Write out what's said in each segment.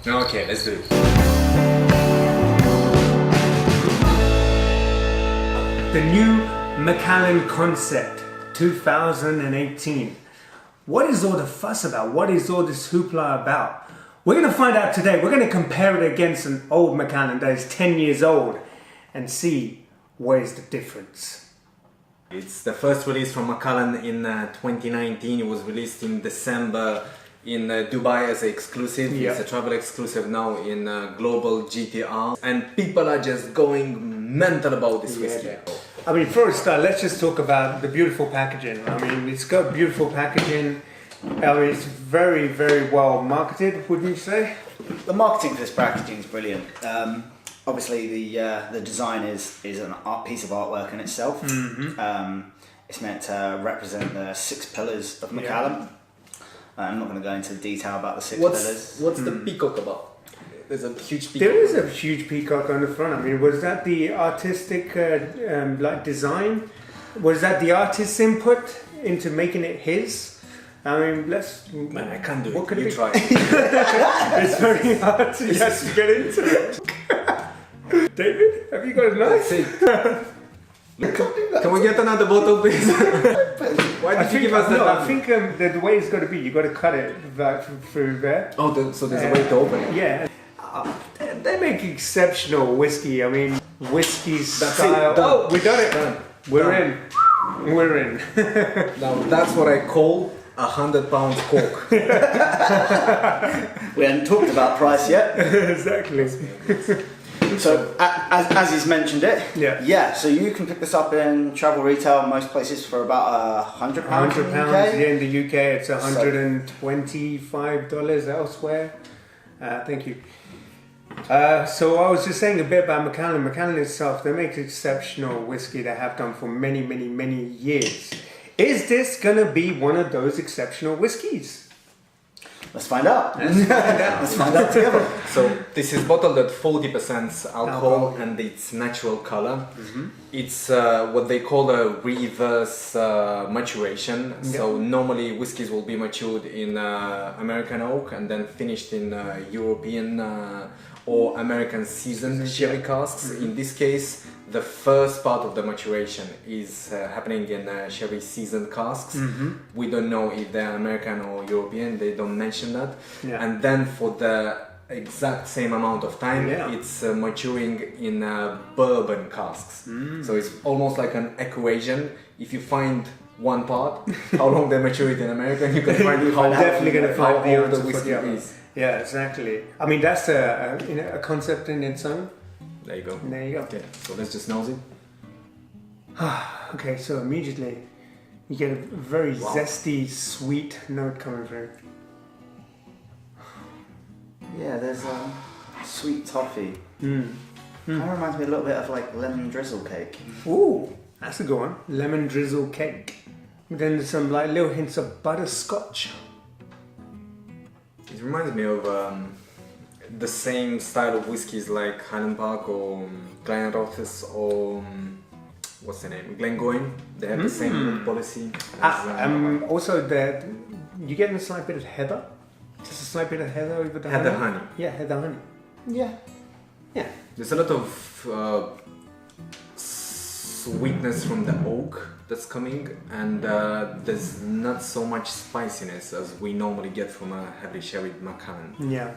Okay, let's do it. The new Macallan Concept 2018. What is all the fuss about? What is all this hoopla about? We're going to find out today. We're going to compare it against an old Macallan that is 10 years old and see what is the difference. It's the first release from Macallan in 2019. It was released in December in Dubai as an exclusive. Yeah. It's a travel exclusive now in global GTR. And people are just going mental about this whiskey. I mean, for a start, let's just talk about the beautiful packaging. I mean, it's got beautiful packaging. It's very, very well marketed, wouldn't you say? The marketing for this packaging is brilliant. Obviously, the design is an art piece of artwork in itself. Mm-hmm. It's meant to represent the 6 pillars of Macallan. I'm not going to go into detail about the 6 pillars. What's the peacock about? There's a huge peacock. There is a huge peacock on the front. I mean, was that the artistic like design? Was that the artist's input into making it his? I mean, Man, I can't do it. What could you it be? try. It's very hard to just get into it. David, have you got a knife? Can we get another bottle, please? Why did you give us that? No, I think the way it's got to be, you got to cut it through there. Oh, so there's a way to open it. Yeah. They make exceptional whiskey. I mean, whiskey That's style. it, done. Oh, we done it. Done. We're Done. in. We're in. Now that's what I call 100-pound cork. We hadn't talked about price yet. Exactly. So, as he's mentioned it, Yeah. so you can pick this up in travel retail most places for about £100 £100. in the UK. Yeah, in the UK it's $125 elsewhere. Thank you. So I was just saying a bit about Macallan. Macallan itself, they make exceptional whiskey. They have done for many, many, many years. Is this gonna be one of those exceptional whiskies? Let's find out. Let's find out together. So this is bottled at 40% alcohol and it's natural color. Mm-hmm. It's what they call a reverse maturation. Yeah. So normally whiskies will be matured in American oak and then finished in European or American seasoned sherry casks. Mm-hmm. In this case, the first part of the maturation is happening in sherry seasoned casks. Mm-hmm. We don't know if they're American or European, they don't mention that. Yeah. And then for the exact same amount of time, Yeah. it's maturing in bourbon casks. So it's almost like an equation. If you find one part, how long they mature it in America, you can find how Definitely going to find the old answer the for whiskey the other. is. Yeah, exactly. I mean, that's a concept in its own. There you go. There you go. Okay, so let's just nose it. Okay, so immediately you get a very zesty, sweet note coming through. Yeah, there's sweet toffee. Mm. Kind of reminds me a little bit of like lemon drizzle cake. Ooh, that's a good one. Lemon drizzle cake. Then there's some like little hints of butterscotch. It reminds me of the same style of whiskies like Highland Park or Glenrothes or what's the name? Glengoyne. They have the same policy. As, Also, you getting a slight bit of heather. Just a slight bit of heather over the heather honey. Yeah, heather honey. Yeah. Yeah. There's a lot of sweetness from the oak that's coming, and there's not so much spiciness as we normally get from a heavily sherried Macallan. Yeah.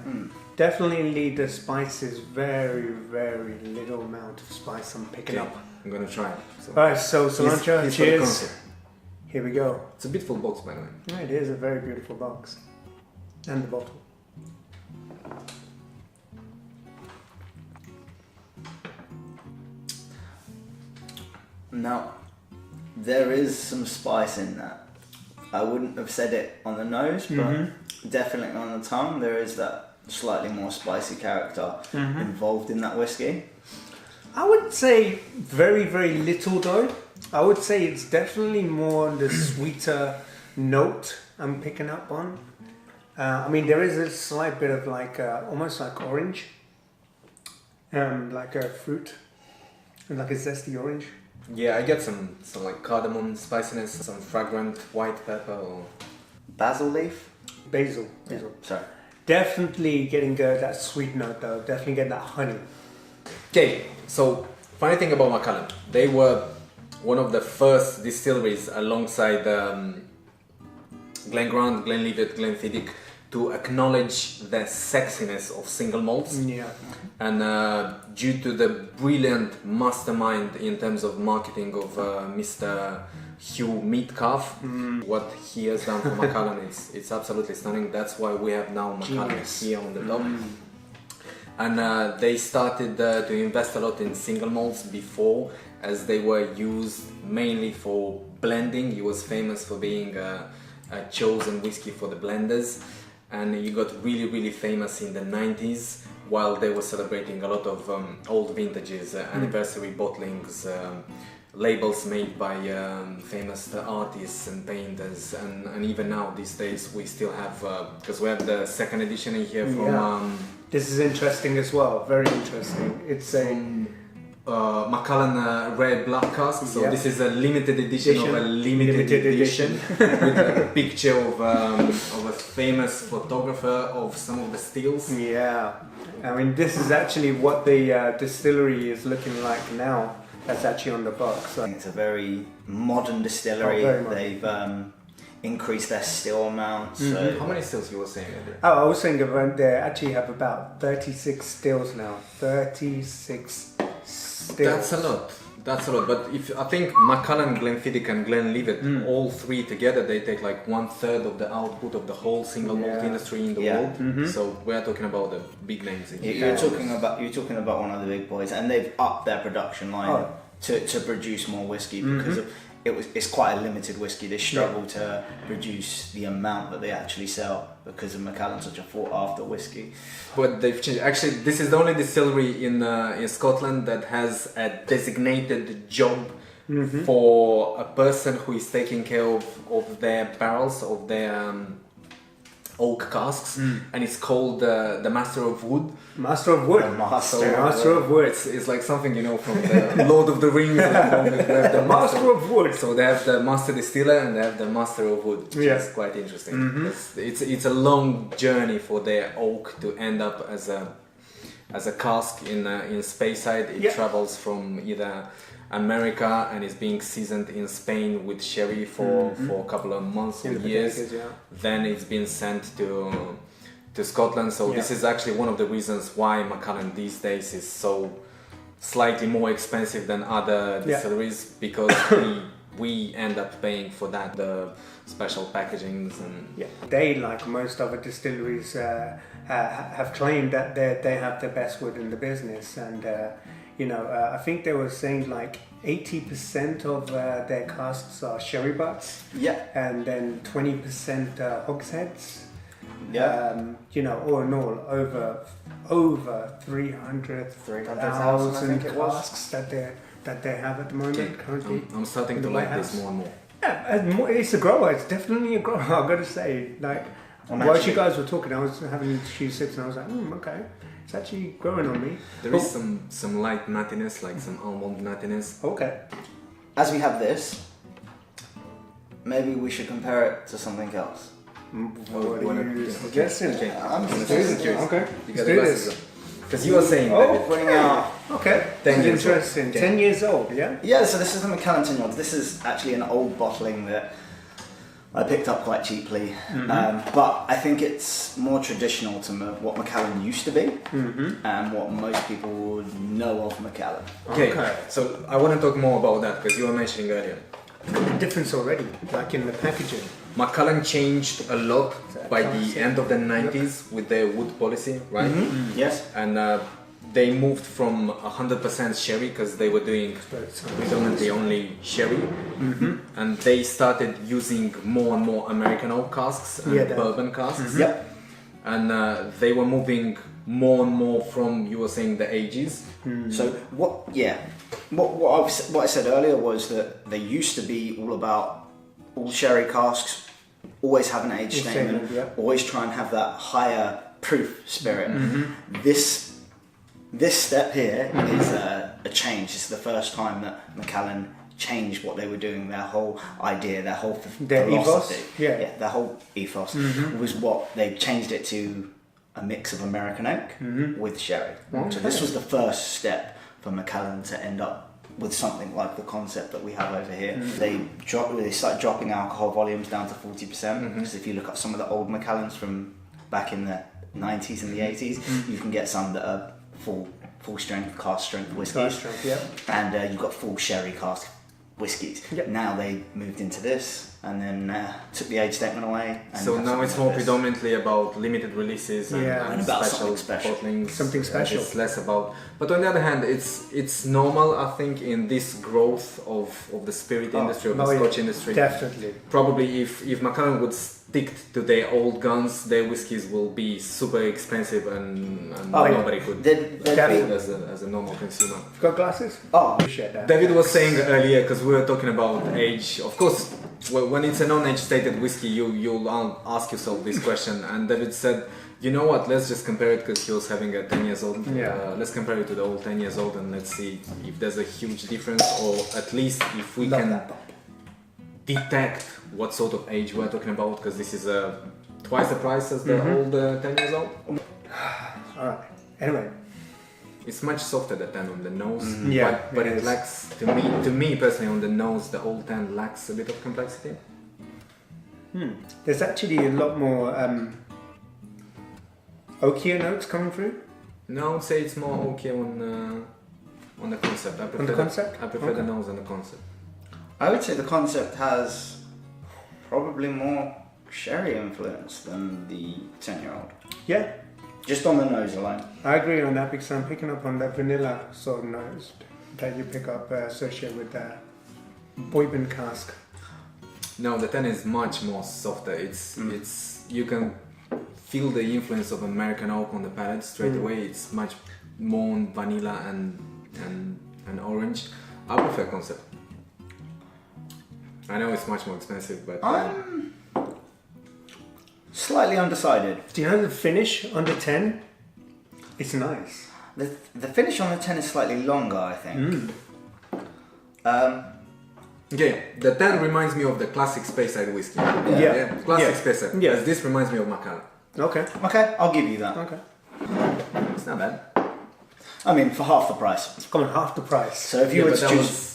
Definitely the spice is very, very little amount of spice I'm picking up. I'm gonna try it. So. Alright, so cilantro, Here's for the cheers. concept. Here we go. It's a beautiful box, by the way. Yeah, it is a very beautiful box. And the bottle. Now, there is some spice in that. I wouldn't have said it on the nose, but definitely on the tongue, there is that slightly more spicy character involved in that whiskey. I would say very, very little though. I would say it's definitely more on the sweeter note I'm picking up on. I mean, there is a slight bit of like, almost like orange. Like a fruit. Like a zesty orange. Yeah, I get some like cardamom spiciness, some fragrant white pepper or Basil leaf? Basil. Yeah, sorry. Definitely getting that sweet note though. Definitely getting that honey. Okay, so funny thing about Macallan, they were one of the first distilleries alongside Glengrant, Glenlivet, Glenfiddich to acknowledge the sexiness of single malts. Yeah. And due to the brilliant mastermind in terms of marketing of Mr. Hugh Metcalf, what he has done for Macallan, it's absolutely stunning. That's why we have now Macallan here on the top. And they started to invest a lot in single malts before, as they were used mainly for blending. He was famous for being a chosen whiskey for the blenders, and he got really famous in the 90s while they were celebrating a lot of old vintages, anniversary bottlings, labels made by famous artists and painters, and even now these days we still have, because we have the second edition in here from this is interesting as well, very interesting. It's a Macallan Rare Black Cask, so this is a limited edition of a limited edition with a picture of a famous photographer of some of the stills. Yeah, I mean this is actually what the distillery is looking like now. That's actually on the box. So. It's a very modern distillery. Very modern. They've increased their still amount. So How many stills you were saying? I was saying about they actually have about 36 stills now. 36 stills. That's a lot. That's a lot. But if I think Macallan, Glenfiddich, and Glenlivet, all three together, they take like 1/3 of the output of the whole single malt industry in the world. So we're talking about the big names. you're talking about one of the big boys, and they've upped their production line to produce more whiskey because it's quite a limited whiskey. They struggle to produce the amount that they actually sell because of Macallan, such a sought after whiskey. But they've changed. Actually, this is the only distillery in Scotland that has a designated job for a person who is taking care of their barrels, of their oak casks, and it's called the Master of Wood. Master of Wood. Master of Wood. It's like something, you know, from the Lord of the Rings. The Master of Wood. So they have the Master Distiller and they have the Master of Wood, which is quite interesting. It's a long journey for their oak to end up as a cask in Speyside. It travels from either America and is being seasoned in Spain with sherry for a couple of months or years. Then it's been sent to Scotland. So this is actually one of the reasons why Macallan these days is so slightly more expensive than other distilleries, because we end up paying for that, the special packagings and they, like most other distilleries, have claimed that they have the best wood in the business, and I think they were saying like 80% of their casks are sherry butts, and then 20% hogsheads. All in all, over 300,000 casks that they have at the moment currently. I'm starting to like this more and more. Yeah, it's a grower. It's definitely a grower. I've got to say, like, while you guys were talking, I was having a few sips and I was like, okay, it's actually growing on me. There is some light nuttiness, like some almond nuttiness. Okay. As we have this, maybe we should compare it to something else. What are you suggesting? I'm suggesting. Okay. You got the glasses. Because you were saying that putting out. Okay. 10 years interesting. Old. 10 years old, yeah? Yeah, so this is the Macallan 10 year old. This is actually an old bottling that I picked up quite cheaply. But I think it's more traditional to what Macallan used to be and what most people would know of Macallan. Okay, so I want to talk more about that because you were mentioning earlier. Difference already, like in the packaging. Macallan changed a lot by the end of the 90s with their wood policy, right? Yes. And they moved from 100% sherry because they were doing predominantly only sherry, and they started using more and more American oak casks and bourbon casks. And they were moving more and more from, you were saying, the ages. So what I said earlier was that they used to be all about all sherry casks, always have an age statement, always try and have that higher proof spirit. This step here is a change. It's the first time that Macallan changed what they were doing. Their whole idea, their whole philosophy, ethos, their whole ethos was what they changed it to a mix of American oak with sherry. Okay. So this was the first step for Macallan to end up with something like the concept that we have over here. They start dropping alcohol volumes down to 40%, because if you look at some of the old Macallans from back in the 90s and the 80s, you can get some that are full strength, cask strength whiskies. And you've got full sherry cask whiskies. Now they moved into this and then took the age statement away. And so now it's more predominantly about limited releases and about special something bottlings. Something special. It's less about. But on the other hand, it's normal, I think, in this growth of the spirit industry, of the Scotch industry. Definitely. Probably if Macallan would stick to their old guns, their whiskies will be super expensive and nobody could afford as a normal consumer. Got glasses? Oh, Appreciate that. David was saying earlier, because we were talking about age. Of course, when it's a non-age stated whiskey, you'll ask yourself this question. And David said, you know what, let's just compare it, because he was having a 10 years old. Let's compare it to the old 10 years old and let's see if there's a huge difference, or at least if we can detect what sort of age we're talking about, because this is twice the price as the old 10 years old. Alright, anyway. It's much softer, the 10 on the nose, but it lacks, to me personally, on the nose, the old 10 lacks a bit of complexity. There's actually a lot more oakier notes coming through. No, I would say it's more okay on the concept. I prefer the nose and the concept. I would say the concept has probably more sherry influence than the 10-year-old. Yeah. Just on the nose alone. I agree on that, because I'm picking up on that vanilla sort of nose that you pick up associated with that bourbon cask. No, the 10 is much more softer. It's you can feel the influence of American oak on the palate straight away. It's much more on vanilla and orange. I prefer concept. I know it's much more expensive, but I'm slightly undecided. Do you know the finish on the 10? It's nice. The finish on the 10 is slightly longer, I think. okay, the 10 reminds me of the classic Speyside whiskey. Classic Speyside. Yeah. As this reminds me of Macallan. Okay, I'll give you that. Okay. It's not bad. I mean, for half the price. It's coming half the price. So if you were to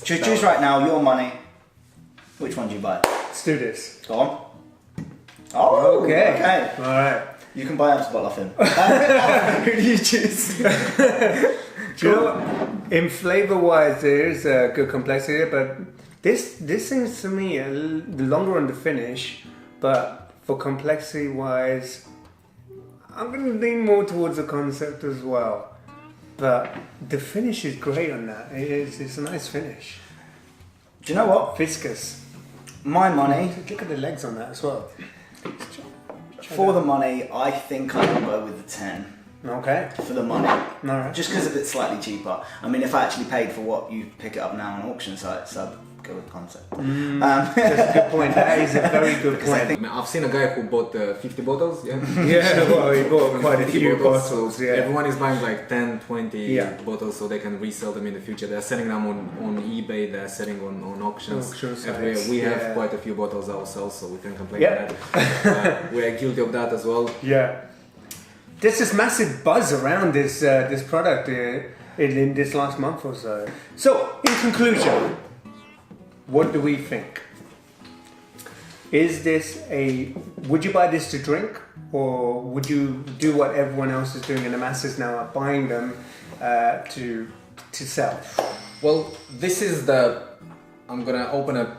choose right now, your money, which one do you buy? Let's do this. Go on. Oh, okay. Alright. You can buy a bottle off him. Who do you choose? Do you know what? In flavour wise, there is a good complexity, but this seems to me longer on the finish, but for complexity wise, I'm going to lean more towards the concept as well. But the finish is great on that. It's a nice finish. Do you know what? Viscous. My money. Look at the legs on that as well. For the money, I think I will go with the 10. Okay. For the money. Alright. Just because of it's slightly cheaper. I mean, if I actually paid for what you pick it up now on auction sites, I'd go with concept. That's a good point. That is a very good point. I've seen a guy who bought 50 bottles. Yeah, well, he bought quite a few bottles. So everyone is buying like 10, 20 bottles so they can resell them in the future. They're selling them on eBay, they're selling on auctions. Everywhere. We have quite a few bottles ourselves, so we can complain about that. We're guilty of that as well. Yeah. There's this massive buzz around this product in this last month or so. So, in conclusion, what do we think? Is this would you buy this to drink, or would you do what everyone else is doing and the masses now are buying them to sell? Well, this is I'm gonna open a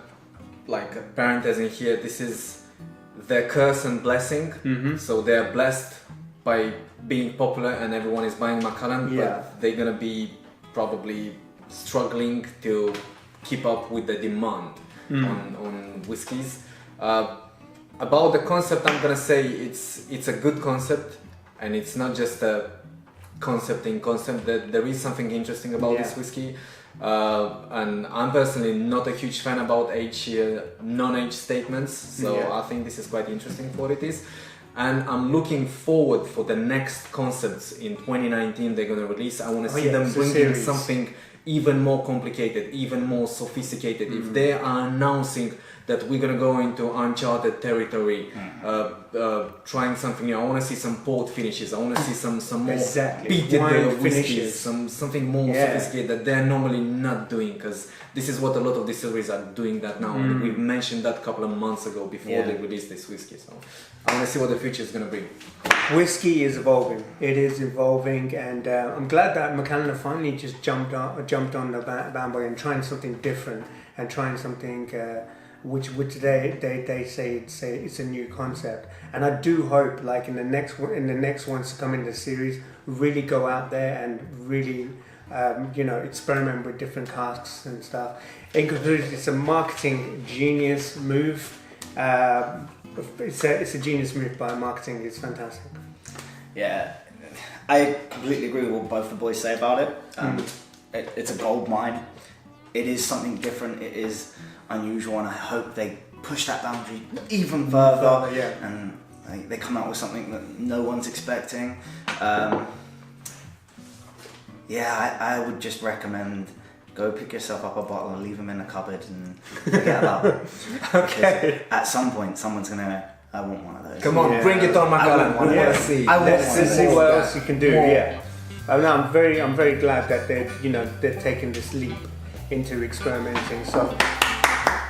parenthesis here. This is their curse and blessing. So they're blessed by being popular and everyone is buying Macallan, but they're gonna be probably struggling to keep up with the demand on whiskies. About the concept, I'm gonna say it's a good concept, and it's not just a concept. That there is something interesting about this whiskey, and I'm personally not a huge fan about non-age statements, so I think this is quite interesting for what it is. And I'm looking forward for the next concepts in 2019 they're gonna release. I want to see them bringing something even more complicated, even more sophisticated. If they are announcing that we're gonna go into uncharted territory, trying something new. I want to see some port finishes. I want to see some more peated whiskeys, something more sophisticated that they're normally not doing, because this is what a lot of distilleries are doing that now. And we've mentioned that a couple of months ago before they released this whiskey. So I want to see what the future is gonna bring. Whiskey is evolving. It is evolving, and I'm glad that Macallan finally just jumped on the bandwagon, trying something different and trying something which they say it's a new concept. And I do hope, like in the next ones to come in the series, really go out there and really experiment with different casks and stuff. In conclusion, it's a marketing genius move. It's a genius move by marketing. It's fantastic. Yeah, I completely agree with what both the boys say about it. It's a gold mine. It is something different. It is unusual, and I hope they push that boundary even further. And they come out with something that no one's expecting. I would just recommend go pick yourself up a bottle and leave them in a cupboard and forget about it. Okay. At some point, someone's gonna. I want one of those. Come on, bring it on, Macallan. I want to see. Let's see what else you can do. I'm very glad that they're taking this leap into experimenting. So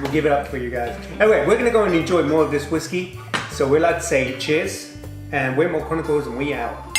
we'll give it up for you guys. Anyway, we're gonna go and enjoy more of this whiskey. So we'd like to say cheers, and we're Malt Chronicles, and we out.